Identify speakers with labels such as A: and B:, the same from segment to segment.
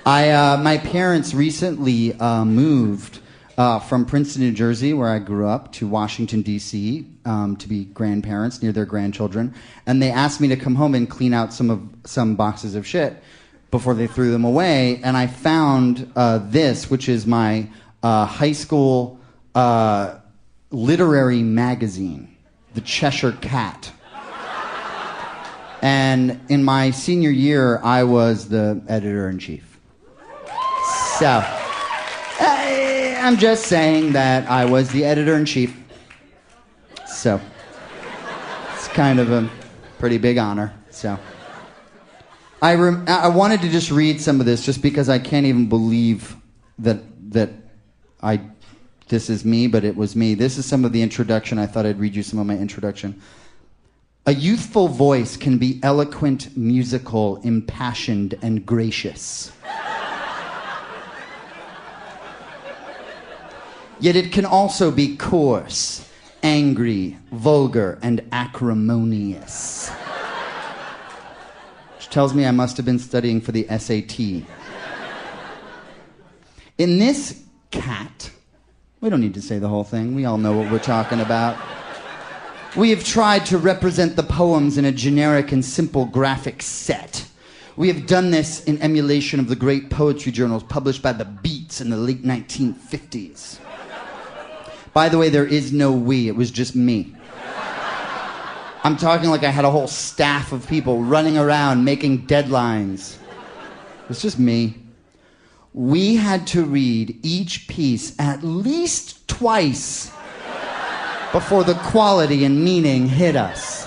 A: My parents recently moved from Princeton, New Jersey, where I grew up, to Washington, D.C., to be grandparents near their grandchildren. And they asked me to come home and clean out some boxes of shit before they threw them away. And I found this, which is my high school literary magazine, The Cheshire Cat. And in my senior year, I was the editor-in-chief. So, I'm just saying that I was the editor-in-chief. So, it's kind of a pretty big honor. So, I wanted to just read some of this just because I can't even believe that this is me, but it was me. This is some of the introduction. I thought I'd read you some of my introduction. A youthful voice can be eloquent, musical, impassioned, and gracious. Yet it can also be coarse, angry, vulgar, and acrimonious. Which tells me I must have been studying for the SAT. In this cat, we don't need to say the whole thing. We all know what we're talking about. We have tried to represent the poems in a generic and simple graphic set. We have done this in emulation of the great poetry journals published by the Beats in the late 1950s. By the way, there is no we, it was just me. I'm talking like I had a whole staff of people running around making deadlines. It was just me. We had to read each piece at least twice before the quality and meaning hit us.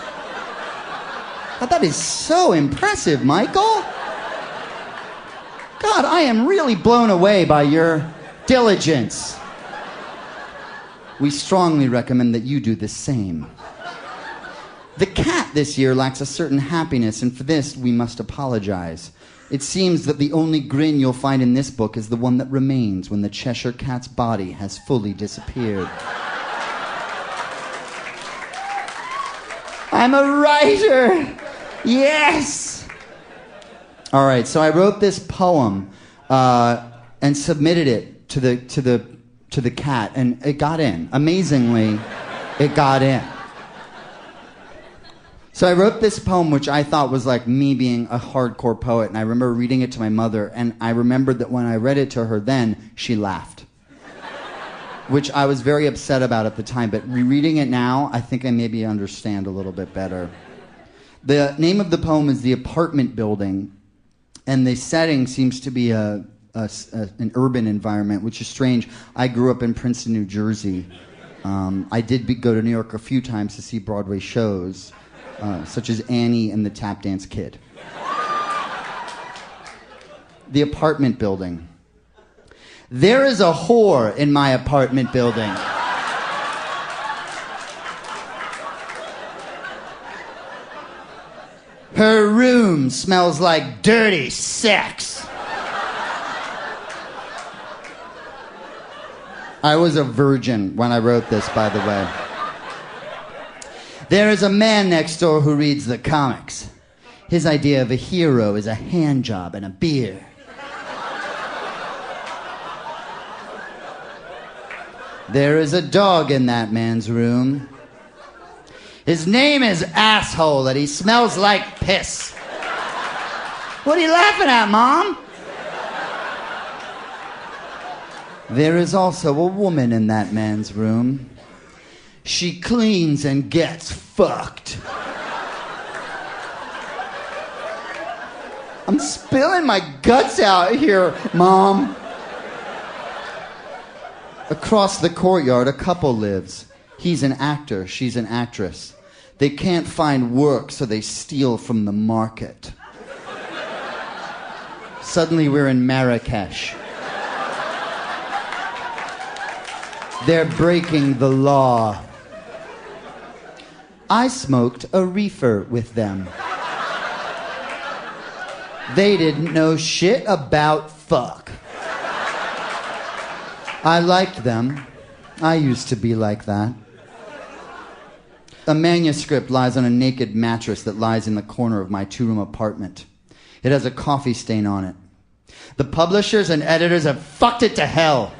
A: God, that is so impressive, Michael. God, I am really blown away by your diligence. We strongly recommend that you do the same. The cat this year lacks a certain happiness, and for this we must apologize. It seems that the only grin you'll find in this book is the one that remains when the Cheshire Cat's body has fully disappeared. I'm a writer! Yes! All right, so I wrote this poem and submitted it to the cat, and it got in. Amazingly, it got in. So I wrote this poem, which I thought was like me being a hardcore poet, and I remember reading it to my mother, and I remembered that when I read it to her then, she laughed. Which I was very upset about at the time, but rereading it now, I think I maybe understand a little bit better. The name of the poem is The Apartment Building, and the setting seems to be an urban environment, which is strange. I grew up in Princeton, New Jersey. I did go to New York a few times to see Broadway shows, such as Annie and the Tap Dance Kid. The Apartment Building. There is a whore in my apartment building. Her room smells like dirty sex. I was a virgin when I wrote this, by the way. There is a man next door who reads the comics. His idea of a hero is a hand job and a beer. There is a dog in that man's room. His name is Asshole, and he smells like piss. What are you laughing at, Mom? There is also a woman in that man's room. She cleans and gets fucked. I'm spilling my guts out here, Mom. Across the courtyard, a couple lives. He's an actor, she's an actress. They can't find work, so they steal from the market. Suddenly we're in Marrakesh. They're breaking the law. I smoked a reefer with them. They didn't know shit about fuck. I liked them. I used to be like that. A manuscript lies on a naked mattress that lies in the corner of my 2-room apartment. It has a coffee stain on it. The publishers and editors have fucked it to hell.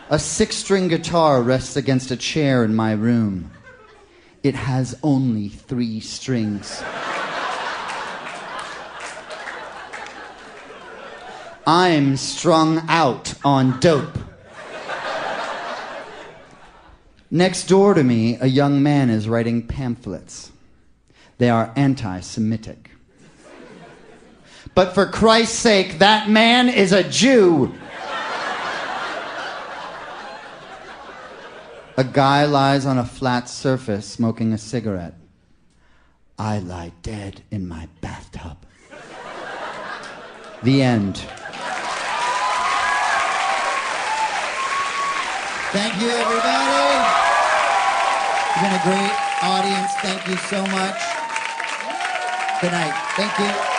A: A 6-string guitar rests against a chair in my room. It has only 3 strings. I'm strung out on dope. Next door to me, a young man is writing pamphlets. They are anti-Semitic. But for Christ's sake, that man is a Jew. A guy lies on a flat surface smoking a cigarette. I lie dead in my bathtub. The end. Thank you, everybody. You've been a great audience. Thank you so much. Good night. Thank you.